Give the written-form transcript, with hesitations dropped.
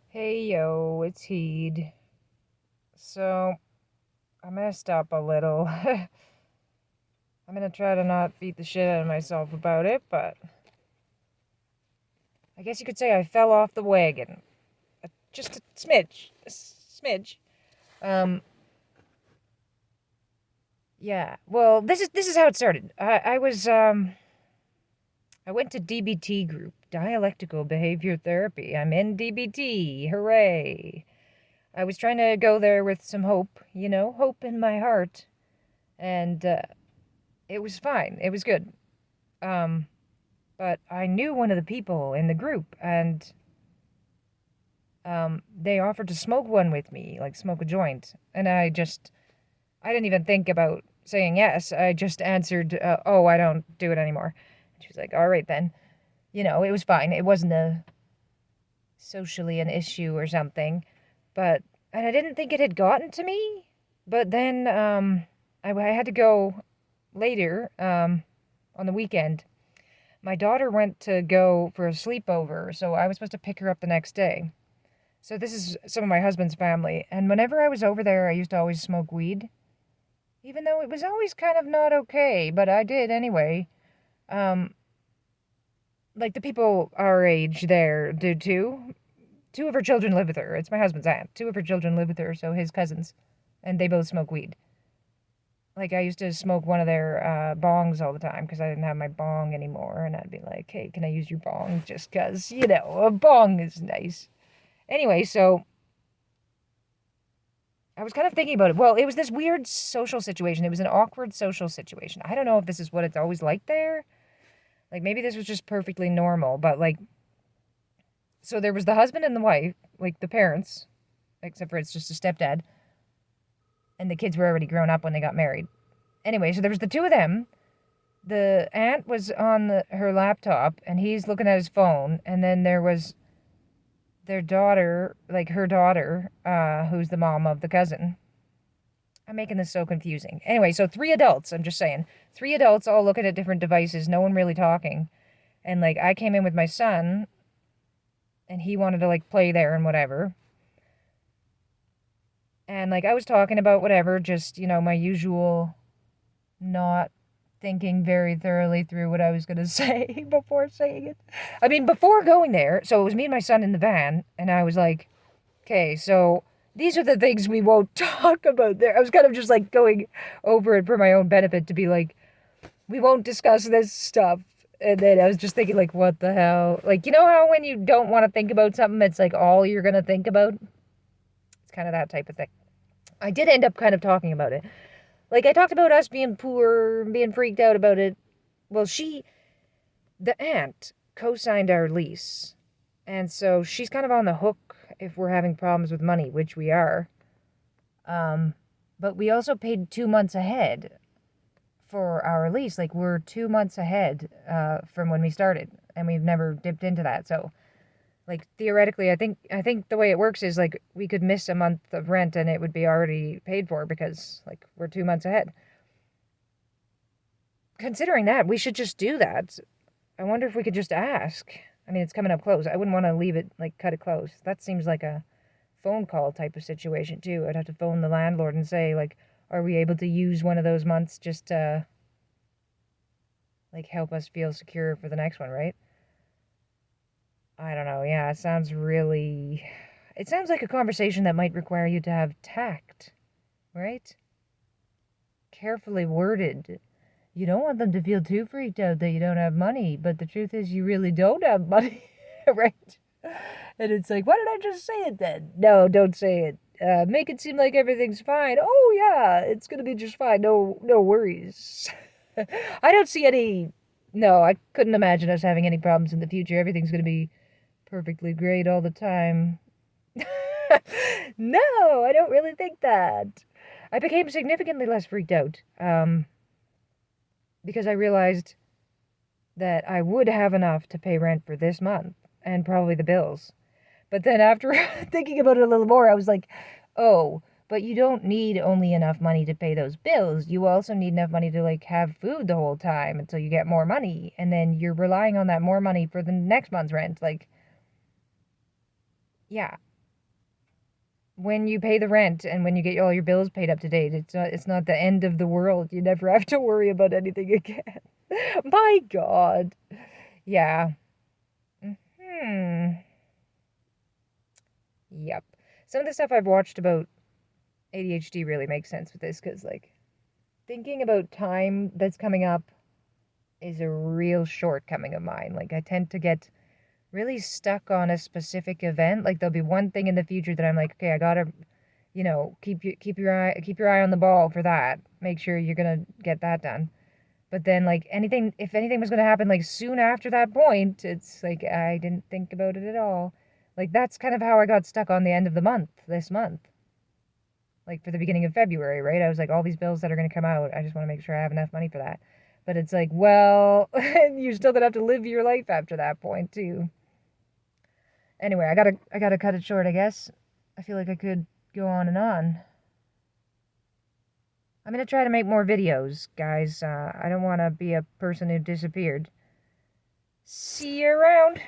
Hey yo, it's Heed. So, I messed up a little. I'm gonna try to not beat the shit out of myself about it, but I guess you could say I fell off the wagon. Just a smidge. A smidge. Um, yeah. Well, this is how it started. I went to DBT group, Dialectical Behavior Therapy. I'm in DBT. Hooray. I was trying to go there with some hope, hope in my heart. And it was fine. It was good. Um, but I knew one of the people in the group, and they offered to smoke one with me, like smoke a joint. And I didn't even think about saying yes. I just answered, oh, I don't do it anymore. And she was like, all right then. It was fine. It wasn't socially an issue or something. And I didn't think it had gotten to me. But then I had to go later on the weekend. My daughter went to go for a sleepover, so I was supposed to pick her up the next day. So this is some of my husband's family, and whenever I was over there, I used to always smoke weed, even though it was always kind of not okay, but I did anyway. Um, like the people our age there do too. Two of her children live with her. It's my husband's aunt. Two of her children live with her, so his cousins, and they both smoke weed. Like I used to smoke one of their bongs all the time because I didn't have my bong anymore, and I'd be like, "Hey, can I use your bong?" Just because a bong is nice. Anyway, so I was kind of thinking about it. Well, it was this weird social situation. It was an awkward social situation. I don't know if this is what it's always like there. Like maybe this was just perfectly normal, but like, so there was the husband and the wife, like the parents, except for it's just a stepdad, and the kids were already grown up when they got married. Anyway, so there was the two of them. The aunt was on her laptop and he's looking at his phone, and then there was their daughter, like her daughter, who's the mom of the cousin. I'm making this so confusing. Anyway, so three adults, I'm just saying. Three adults all looking at different devices, no one really talking. And like I came in with my son and he wanted to like play there and whatever. And like I was talking about whatever, just, my usual not thinking very thoroughly through what I was going to say before saying it. I mean, before going there, so it was me and my son in the van, and I was like, okay, so these are the things we won't talk about there. I was kind of just like going over it for my own benefit to be like, we won't discuss this stuff. And then I was just thinking, like, what the hell? Like, you know how when you don't want to think about something, it's like all you're going to think about? It's kind of that type of thing. I did end up kind of talking about it. Like, I talked about us being poor, being freaked out about it. Well, the aunt, co signed our lease. And so she's kind of on the hook if we're having problems with money, which we are. Um, but we also paid 2 months ahead for our lease. Like we're 2 months ahead from when we started, and we've never dipped into that. So, like theoretically, I think the way it works is like we could miss a month of rent and it would be already paid for because like we're 2 months ahead. Considering that, we should just do that. I wonder if we could just ask. I mean, it's coming up close. I wouldn't want to leave it like cut it close. That seems like a phone call type of situation too. I'd have to phone the landlord and say like, are we able to use one of those months just to like help us feel secure for the next one, right? I don't know. Yeah, it sounds like a conversation that might require you to have tact, right? Carefully worded. You don't want them to feel too freaked out that you don't have money, but the truth is you really don't have money, right? And it's like, why did I just say it then? No, don't say it. Make it seem like everything's fine. Oh yeah, it's gonna be just fine. No, no worries. I don't see any. No, I couldn't imagine us having any problems in the future. Everything's gonna be perfectly great all the time. No, I don't really think that. I became significantly less freaked out because I realized that I would have enough to pay rent for this month and probably the bills. But then after thinking about it a little more, I was like, oh, but you don't need only enough money to pay those bills. You also need enough money to like have food the whole time until you get more money. And then you're relying on that more money for the next month's rent. Like, yeah. when you pay the rent and when you get all your bills paid up to date, it's not the end of the world. You never have to worry about anything again. My God. Yeah. Hmm. Yep. Some of the stuff I've watched about ADHD really makes sense with this because, like, thinking about time that's coming up is a real shortcoming of mine. Like, I tend to get really stuck on a specific event. Like, there'll be one thing in the future that I'm like, okay, I gotta, keep your eye on the ball for that. Make sure you're gonna get that done. But then, like, if anything was gonna happen like soon after that point, it's like I didn't think about it at all. Like, that's kind of how I got stuck on the end of the month this month. Like, for the beginning of February, right? I was like, all these bills that are gonna come out, I just want to make sure I have enough money for that. But it's like, well, you're still gonna have to live your life after that point too. Anyway, I gotta cut it short, I guess. I feel like I could go on and on. I'm gonna try to make more videos, guys. I don't want to be a person who disappeared. See you around.